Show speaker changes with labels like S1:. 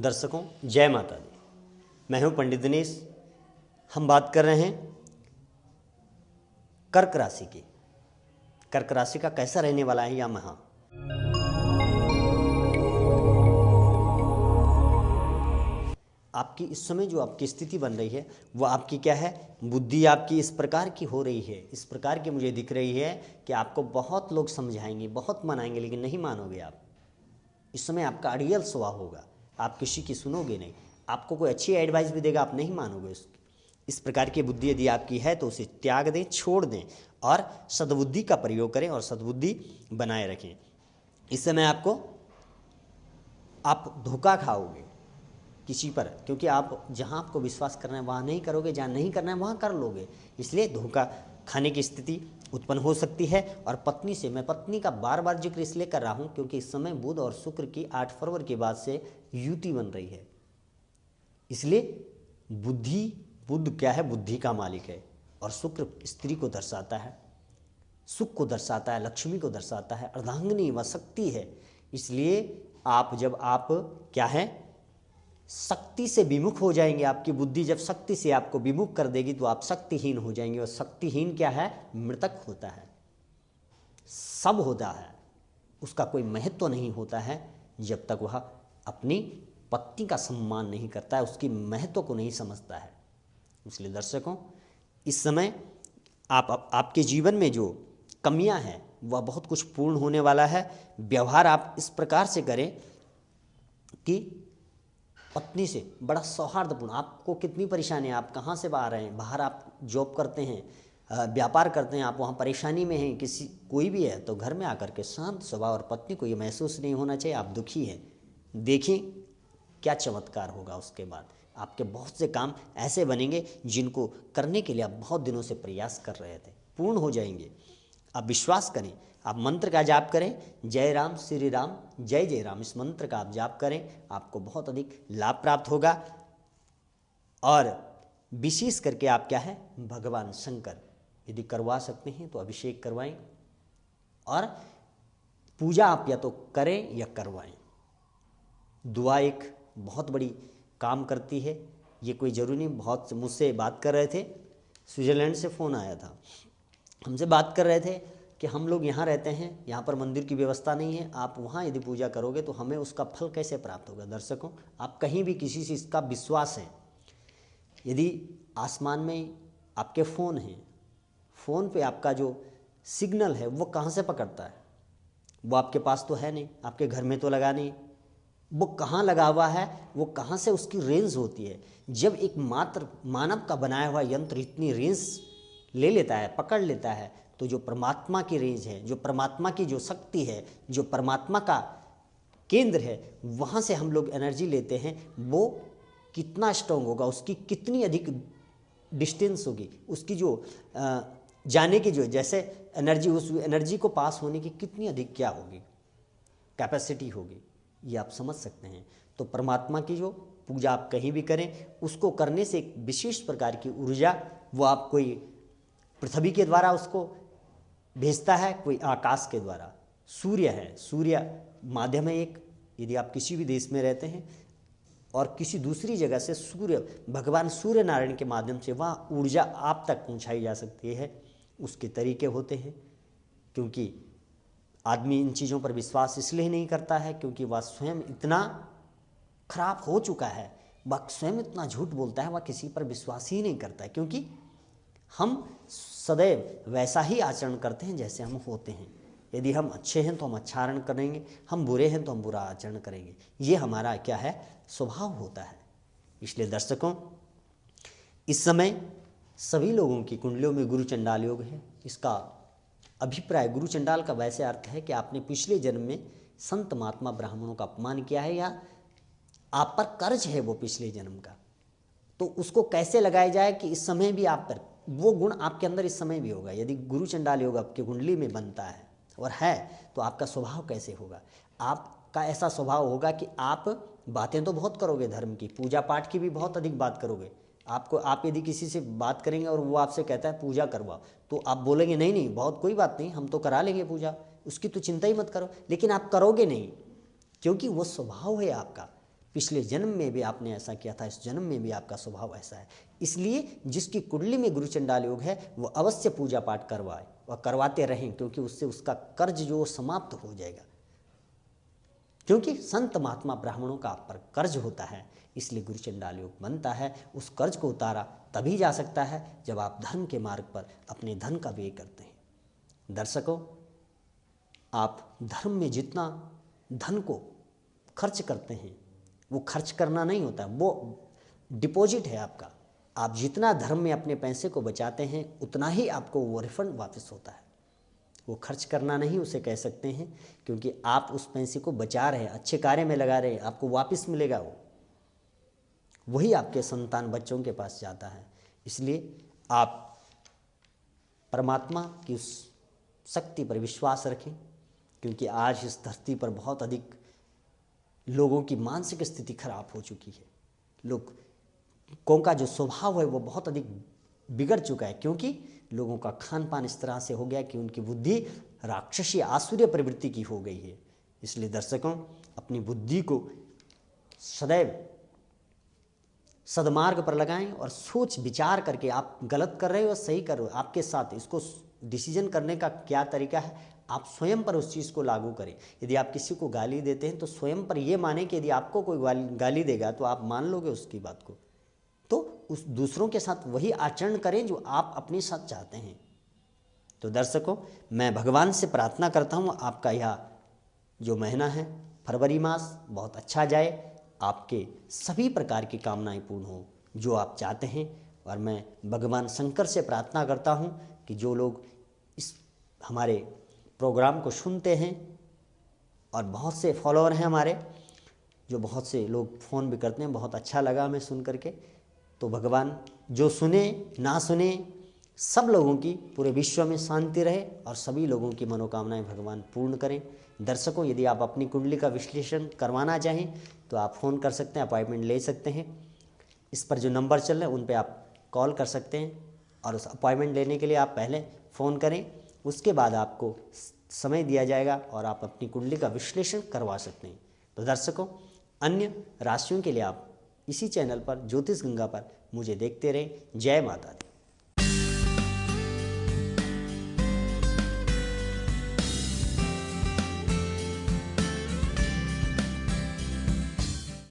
S1: दर्शकों जय माता दी। मैं हूं पंडित दिनेश। हम बात कर रहे हैं कर्क राशि की। कर्क राशि का कैसा रहने वाला है या महा। आपकी इस समय जो आपकी स्थिति बन रही है वो आपकी क्या है, बुद्धि आपकी इस प्रकार की हो रही है, इस प्रकार की मुझे दिख रही है कि आपको बहुत लोग समझाएंगे, बहुत मनाएंगे, लेकिन नहीं मानोगे आप। इस समय आपका अड़ियल स्वभाव होगा, आप किसी की सुनोगे नहीं। आपको कोई अच्छी एडवाइस भी देगा, आप नहीं मानोगे उसकी। इस प्रकार की बुद्धि यदि आपकी है तो उसे त्याग दें, छोड़ दें और सद्बुद्धि का प्रयोग करें और सद्बुद्धि बनाए रखें। इस समय आप धोखा खाओगे किसी पर, क्योंकि आप जहां आपको विश्वास करना है वहां नहीं करोगे, जहां नहीं करना है वहां कर लोगे। इसलिए धोखा खाने की स्थिति उत्पन्न हो सकती है। और पत्नी से, मैं पत्नी का बार बार जिक्र इसलिए कर रहा हूं क्योंकि इस समय बुध और शुक्र की 8 फरवरी के बाद से युति बन रही है। इसलिए बुध क्या है, बुद्धि का मालिक है और शुक्र स्त्री को दर्शाता है, सुख को दर्शाता है, लक्ष्मी को दर्शाता है, अर्धांगिनी व शक्ति है। इसलिए जब आप क्या है, शक्ति से विमुख हो जाएंगे, आपकी बुद्धि जब शक्ति से आपको विमुख कर देगी तो आप शक्तिहीन हो जाएंगे। और शक्तिहीन क्या है, मृतक होता है, सब होता है, उसका कोई महत्व नहीं होता है जब तक वह अपनी पत्नी का सम्मान नहीं करता है, उसकी महत्व को नहीं समझता है। इसलिए दर्शकों, इस समय आपके जीवन में जो कमियां हैं वह बहुत कुछ पूर्ण होने वाला है। व्यवहार आप इस प्रकार से करें कि पत्नी से बड़ा सौहार्दपूर्ण। आपको कितनी परेशानी है, आप कहाँ से बाहर हैं, बाहर आप जॉब करते हैं, व्यापार करते हैं, आप वहाँ परेशानी में हैं, कोई भी है, तो घर में आकर के शांत स्वभाव, और पत्नी को ये महसूस नहीं होना चाहिए आप दुखी हैं। देखिए क्या चमत्कार होगा। उसके बाद आपके बहुत से काम ऐसे बनेंगे जिनको करने के लिए आप बहुत दिनों से प्रयास कर रहे थे, पूर्ण हो जाएंगे। आप विश्वास करें, आप मंत्र का जाप करें, जय राम श्री राम जय जय राम, इस मंत्र का आप जाप करें, आपको बहुत अधिक लाभ प्राप्त होगा। और विशेष करके आप क्या है, भगवान शंकर यदि करवा सकते हैं तो अभिषेक करवाएं और पूजा आप या तो करें या करवाएं। दुआ एक बहुत बड़ी काम करती है। ये कोई ज़रूरी नहीं, बहुत मुझसे बात कर रहे थे, स्विट्ज़रलैंड से फ़ोन आया था, हमसे बात कर रहे थे कि हम लोग यहाँ रहते हैं, यहाँ पर मंदिर की व्यवस्था नहीं है, आप वहाँ यदि पूजा करोगे तो हमें उसका फल कैसे प्राप्त होगा। दर्शकों, आप कहीं भी किसी चीज़ का विश्वास है, यदि आसमान में आपके फ़ोन हैं, फ़ोन पे आपका जो सिग्नल है वो कहाँ से पकड़ता है, वो आपके पास तो है नहीं, आपके घर में तो लगा नहीं, वो कहाँ लगा हुआ है, वो कहाँ से उसकी रेंज होती है। जब एक मात्र मानव का बनाया हुआ यंत्र इतनी रेंज ले लेता है, पकड़ लेता है, तो जो परमात्मा की रेंज है, जो परमात्मा की जो शक्ति है, जो परमात्मा का केंद्र है, वहाँ से हम लोग एनर्जी लेते हैं, वो कितना स्ट्रॉन्ग होगा, उसकी कितनी अधिक डिस्टेंस होगी, उसकी जो जाने की जो जैसे एनर्जी, उस एनर्जी को पास होने की कितनी अधिक क्या होगी, कैपेसिटी होगी, ये आप समझ सकते हैं। तो परमात्मा की जो पूजा आप कहीं भी करें, उसको करने से एक विशेष प्रकार की ऊर्जा, वो आप कोई पृथ्वी के द्वारा उसको भेजता है, कोई आकाश के द्वारा, सूर्य है, सूर्य माध्यम है एक। यदि आप किसी भी देश में रहते हैं और किसी दूसरी जगह से भगवान सूर्य नारायण के माध्यम से वह ऊर्जा आप तक पहुंचाई जा सकती है। उसके तरीके होते हैं, क्योंकि आदमी इन चीज़ों पर विश्वास इसलिए नहीं करता है क्योंकि वह स्वयं इतना खराब हो चुका है, वह स्वयं इतना झूठ बोलता है, वह किसी पर विश्वास ही नहीं करता है। क्योंकि हम सदैव वैसा ही आचरण करते हैं जैसे हम होते हैं। यदि हम अच्छे हैं तो हम अच्छा आचरण करेंगे, हम बुरे हैं तो हम बुरा आचरण करेंगे। ये हमारा क्या है, स्वभाव होता है। इसलिए दर्शकों, इस समय सभी लोगों की कुंडलियों में गुरु चंडाल योग है। इसका अभिप्राय, गुरु चंडाल का वैसे अर्थ है कि आपने पिछले जन्म में संत महात्मा ब्राह्मणों का अपमान किया है, या आप पर कर्ज है वो पिछले जन्म का, तो उसको कैसे लगाया जाए कि इस समय भी आप पर वो गुण आपके अंदर इस समय भी होगा। यदि गुरु चंडाल योग आपकी कुंडली में बनता है और है तो आपका स्वभाव कैसे होगा, आपका ऐसा स्वभाव होगा कि आप बातें तो बहुत करोगे, धर्म की, पूजा पाठ की भी बहुत अधिक बात करोगे। आप यदि किसी से बात करेंगे और वो आपसे कहता है पूजा करवाओ, तो आप बोलेंगे नहीं नहीं बहुत कोई बात नहीं, हम तो करा लेंगे पूजा, उसकी तो चिंता ही मत करो। लेकिन आप करोगे नहीं, क्योंकि वो स्वभाव है आपका। पिछले जन्म में भी आपने ऐसा किया था, इस जन्म में भी आपका स्वभाव ऐसा है। इसलिए जिसकी कुंडली में गुरु चंडाल योग है वो अवश्य पूजा पाठ करवाए और करवाते रहें, क्योंकि उससे उसका कर्ज जो समाप्त हो जाएगा। क्योंकि संत महात्मा ब्राह्मणों का आप पर कर्ज होता है, इसलिए गुरु चंडाल योग बनता है। उस कर्ज को उतारा तभी जा सकता है जब आप धर्म के मार्ग पर अपने धन का व्यय करते हैं। दर्शकों, आप धर्म में जितना धन को खर्च करते हैं वो खर्च करना नहीं होता, वो डिपॉजिट है आपका। आप जितना धर्म में अपने पैसे को बचाते हैं उतना ही आपको वो रिफंड वापस होता है। वो खर्च करना नहीं उसे कह सकते हैं, क्योंकि आप उस पैसे को बचा रहे हैं, अच्छे कार्य में लगा रहे हैं, आपको वापस मिलेगा वो। वही आपके संतान बच्चों के पास जाता है। इसलिए आप परमात्मा की उस शक्ति पर विश्वास रखें, क्योंकि आज इस धरती पर बहुत अधिक लोगों की मानसिक स्थिति खराब हो चुकी है। लोगों का जो स्वभाव है वो बहुत अधिक बिगड़ चुका है, क्योंकि लोगों का खान पान इस तरह से हो गया कि उनकी बुद्धि राक्षसी आसुरी प्रवृत्ति की हो गई है। इसलिए दर्शकों, अपनी बुद्धि को सदैव सदमार्ग पर लगाएं और सोच विचार करके आप गलत कर रहे हो या सही कर रहे हो, आपके साथ इसको डिसीजन करने का क्या तरीका है, आप स्वयं पर उस चीज़ को लागू करें। यदि आप किसी को गाली देते हैं तो स्वयं पर ये माने कि यदि आपको कोई गाली देगा तो आप मान लोगे उसकी बात को, तो उस दूसरों के साथ वही आचरण करें जो आप अपने साथ चाहते हैं। तो दर्शकों, मैं भगवान से प्रार्थना करता हूँ आपका यह जो महीना है फरवरी मास बहुत अच्छा जाए, आपके सभी प्रकार की कामनाएं पूर्ण हो जो आप चाहते हैं। और मैं भगवान शंकर से प्रार्थना करता हूँ कि जो लोग इस हमारे प्रोग्राम को सुनते हैं, और बहुत से फॉलोअर हैं हमारे, जो बहुत से लोग फ़ोन भी करते हैं, बहुत अच्छा लगा हमें सुन करके। तो भगवान जो सुने ना सुने सब लोगों की पूरे विश्व में शांति रहे और सभी लोगों की मनोकामनाएं भगवान पूर्ण करें। दर्शकों, यदि आप अपनी कुंडली का विश्लेषण करवाना चाहें तो आप फ़ोन कर सकते हैं, अपॉइंटमेंट ले सकते हैं। इस पर जो नंबर चल रहे हैं उन पर आप कॉल कर सकते हैं, और उस अपॉइंटमेंट लेने के लिए आप पहले फ़ोन करें, उसके बाद आपको समय दिया जाएगा और आप अपनी कुंडली का विश्लेषण करवा सकते हैं। तो दर्शकों, अन्य राशियों के लिए आप इसी चैनल पर ज्योतिष गंगा पर मुझे देखते रहें। जय माता दी।